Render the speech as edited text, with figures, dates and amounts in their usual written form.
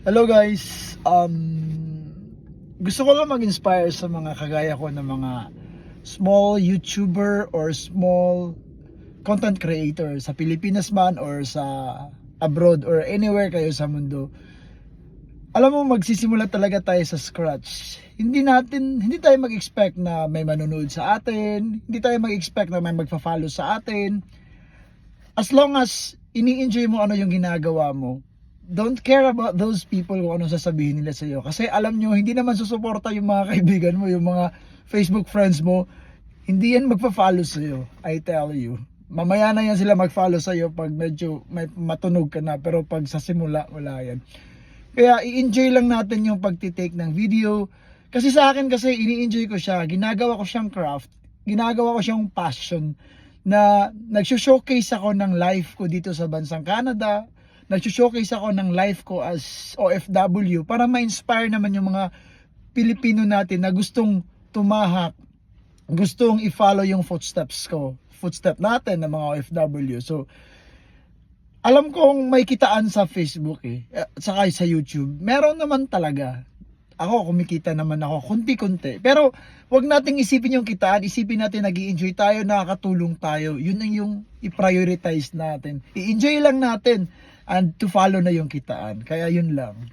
Hello guys, gusto ko lang mag-inspire sa mga kagaya ko na mga small YouTuber or small content creator sa Pilipinas man or sa abroad or anywhere kayo sa mundo. Alam mo, magsisimula talaga tayo sa scratch. Hindi tayo mag-expect na may manonood sa atin, hindi tayo mag-expect na may magfa-follow sa atin. As long as ini-enjoy mo ano yung ginagawa mo, don't care about those people kung anong sasabihin nila sa iyo. Kasi alam nyo, hindi naman susuporta yung mga kaibigan mo, yung mga Facebook friends mo. Hindi yan magpa-follow sa iyo, I tell you. Mamaya na yan sila mag-follow sa iyo pag medyo may matunog ka na, pero pag sa simula, wala yan. Kaya i-enjoy lang natin yung pagtitake ng video. Kasi sa akin kasi ini-enjoy ko siya, ginagawa ko siyang craft, ginagawa ko siyang passion, na nag-showcase ako ng life ko dito sa bansang Canada, nag-showcase ako ng life ko as OFW para ma-inspire naman yung mga Pilipino natin na gustong tumahak, gustong i-follow yung footstep natin ng mga OFW. So, alam kong may kitaan sa Facebook saka sa YouTube. Meron naman talaga. Ako, kumikita naman ako, kunti-kunti. Pero, wag nating isipin yung kitaan, isipin natin nag-i-enjoy tayo, nakakatulong tayo. Yun ang yung i-prioritize natin. I-enjoy lang natin and to follow na yung kitaan. Kaya yun lang.